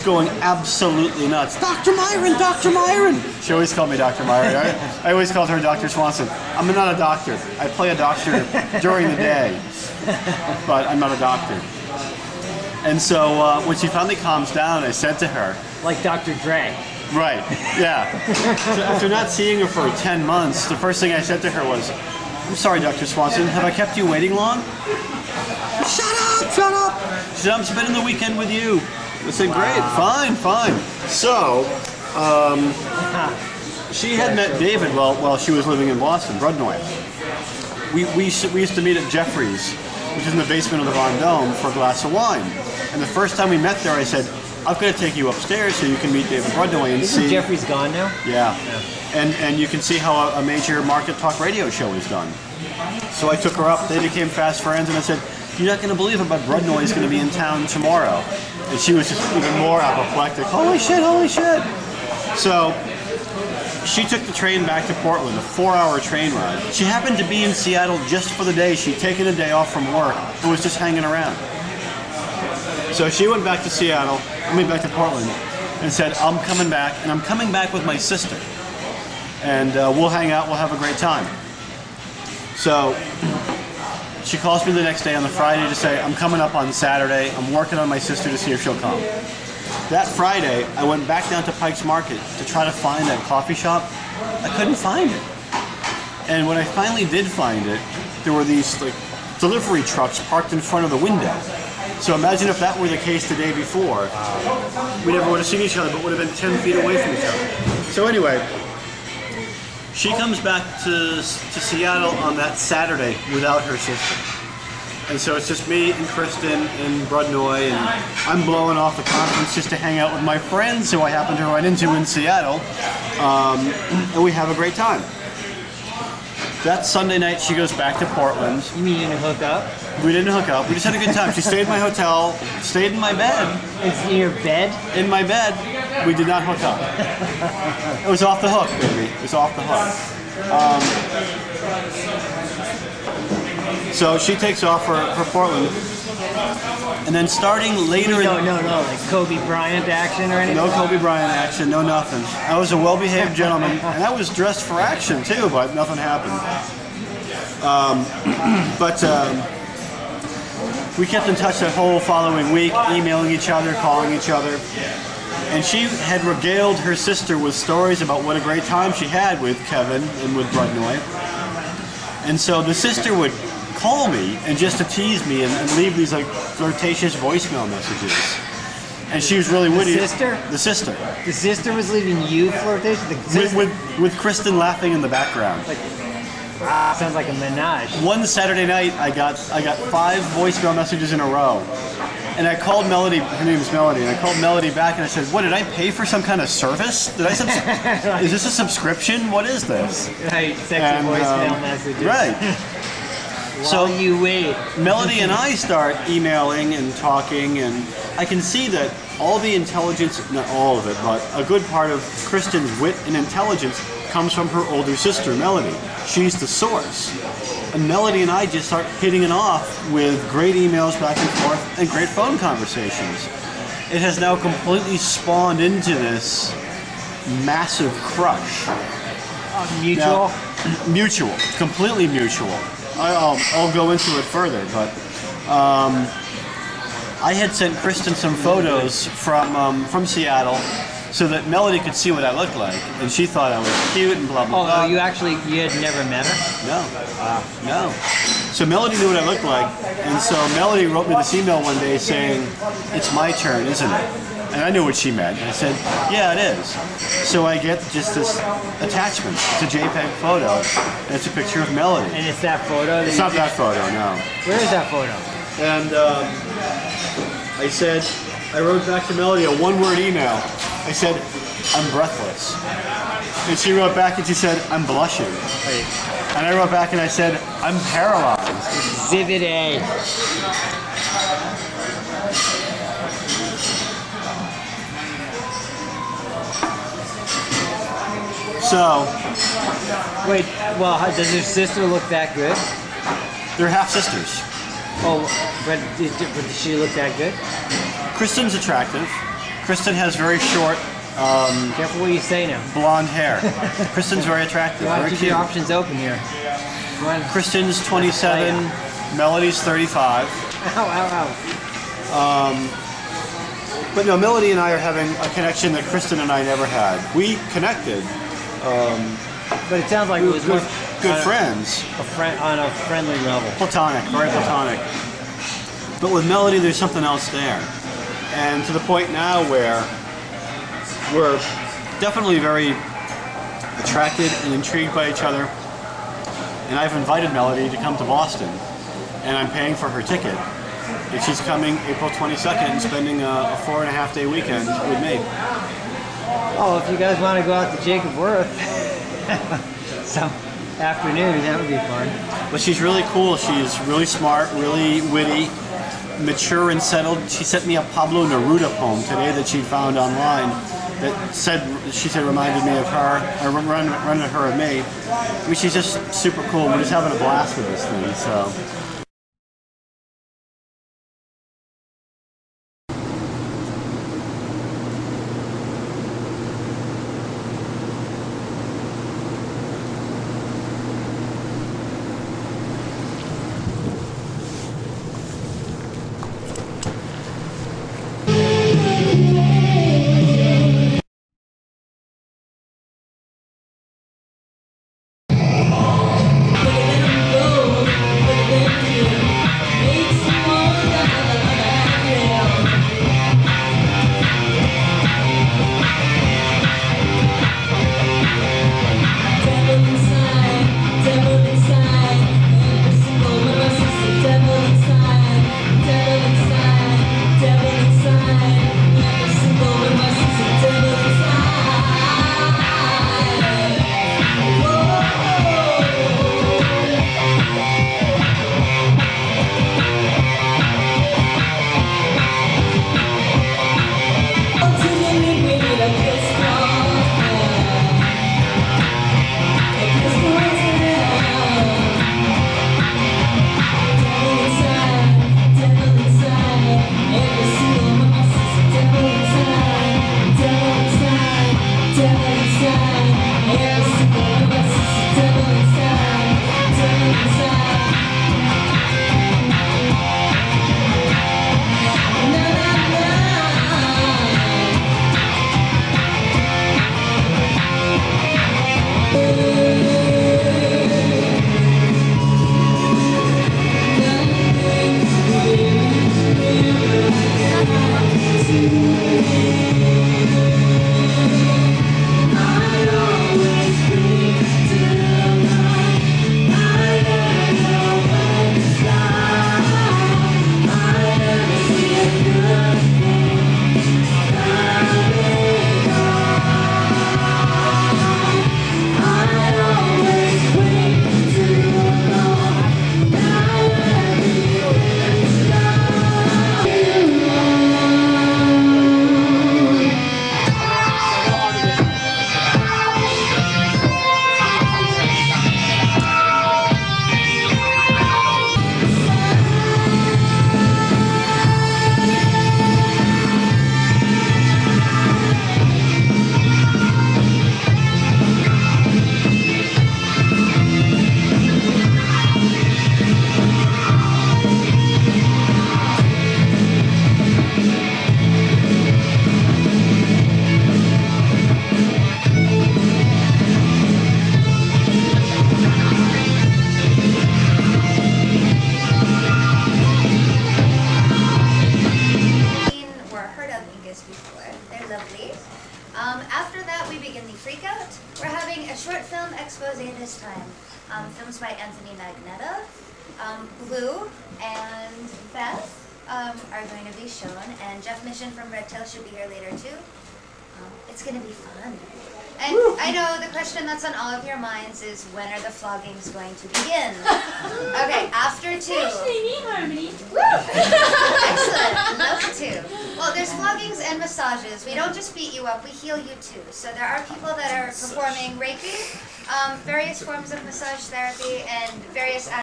going absolutely nuts. Dr. Myron, Dr. Myron. She always called me Dr. Myron. I always called her Dr. Swanson. I'm not a doctor. I play a doctor during the day, but I'm not a doctor. And so when she finally calms down, I said to her, like Dr. Dre. Right, yeah. So after not seeing her for 10 months, the first thing I said to her was, I'm sorry, Dr. Swanson, have I kept you waiting long? Shut up, shut up. She said, I'm spending the weekend with you. I said, great, fine, fine. So, she had met David while she was living in Boston, Brudnoy. We used to meet at Jeffrey's, which is in the basement of the Von Dome, for a glass of wine. And the first time we met there, I said, I've got to take you upstairs so you can meet David Brudnoy and see. Isn't Jeffrey's gone now? Yeah. And you can see how a major market talk radio show is done. So I took her up, they became fast friends, and I said, you're not going to believe it, but Brudnoy is going to be in town tomorrow. And she was just even more apoplectic. Holy shit, holy shit. So she took the train back to Portland, a 4-hour train ride. She happened to be in Seattle just for the day. She'd taken a day off from work and was just hanging around. So she went back to Seattle, back to Portland, and said, I'm coming back, and I'm coming back with my sister. And we'll hang out, we'll have a great time. So she calls me the next day on the Friday to say, I'm coming up on Saturday, I'm working on my sister to see if she'll come. That Friday, I went back down to Pike's Market to try to find that coffee shop. I couldn't find it. And when I finally did find it, there were these delivery trucks parked in front of the window. So imagine if that were the case the day before. We never would have seen each other, but would have been 10 feet away from each other. So anyway, she comes back to Seattle on that Saturday without her sister. And so it's just me and Kristen and Brudnoy, and I'm blowing off the conference just to hang out with my friends who I happen to run into in Seattle, and we have a great time. That Sunday night, she goes back to Portland. You mean you didn't hook up? We didn't hook up. We just had a good time. She stayed in my hotel, stayed in my bed. It's in your bed? In my bed. We did not hook up. It was off the hook, baby. It was off the hook. So she takes off for Portland. And then starting later No, like Kobe Bryant action or anything? No Kobe Bryant action, no nothing. I was a well-behaved gentleman, and I was dressed for action too, but nothing happened. We kept in touch that whole following week, emailing each other, calling each other. And she had regaled her sister with stories about what a great time she had with Kevin and with Brudnoy. And so the sister would call me and just to tease me and leave these flirtatious voicemail messages. And she was really witty. The sister? The sister. The sister was leaving you flirtatious? With Kristen laughing in the background. Sounds like a menage. One Saturday night, I got 5 voicemail messages in a row. And I called Melody, her name is Melody, and I called Melody back and I said, what, did I pay for some kind of service? Is this a subscription? What is this? Right, sexy voicemail messages. Right. While you wait. Melody and I start emailing and talking, and I can see that all the intelligence, not all of it, but a good part of Kristen's wit and intelligence comes from her older sister, Melody. She's the source. And Melody and I just start hitting it off with great emails back and forth and great phone conversations. It has now completely spawned into this massive crush. Mutual? Now, mutual. Completely mutual. I'll go into it further, but I had sent Kristen some photos from Seattle so that Melody could see what I looked like, and she thought I was cute and blah, blah, blah. Oh, you had never met her? No. No. So Melody knew what I looked like, and so Melody wrote me this email one day saying, it's my turn, isn't it? And I knew what she meant. And I said, yeah, it is. So I get just this attachment. It's a JPEG photo, and it's a picture of Melody. And it's that photo? It's not that photo, no. Where is that photo? And I wrote back to Melody a 1-word email. I said, I'm breathless. And she wrote back and she said, I'm blushing. Wait. And I wrote back and I said, I'm paralyzed. Exhibit A. So. Wait, well, does your sister look that good? They're half sisters. Oh, but does she look that good? Kristen's attractive. Kristen has very short, Careful what you say now. blonde hair. Kristen's very attractive, You want very to keep cute. your options open here. Go on. Kristen's 27, Melody's 35. Ow, ow, ow. But no, Melody and I are having a connection that Kristen and I never had. We connected. But it sounds like We it were was more good friends. on a friendly level. Platonic, very platonic. But with Melody, there's something else there. And to the point now where we're definitely very attracted and intrigued by each other. And I've invited Melody to come to Boston. And I'm paying for her ticket. And she's coming April 22nd and spending a 4.5-day weekend with me. Oh, if you guys want to go out to Jacob Worth some afternoon, that would be fun. But she's really cool. She's really smart, really witty, mature and settled. She sent me a Pablo Neruda poem today that she found online that she said reminded me of her, or reminded her of me. I mean, she's just super cool. We're just having a blast with this thing, so. After that, we begin the Freakout. We're having a short film expose this time. Films by Anthony Magnetta. Blue and Beth are going to be shown, and Jeff Mission from Red Tail should be here later too. It's going to be fun. And I know the question that's on all of your minds is, when are the floggings going to begin? Okay, after 2. Especially me, Harmony. Woo! Excellent. Love to. Well, there's floggings and massages. We don't just beat you up, we heal you too. So there are people that are performing Reiki, various forms of massage therapy, and various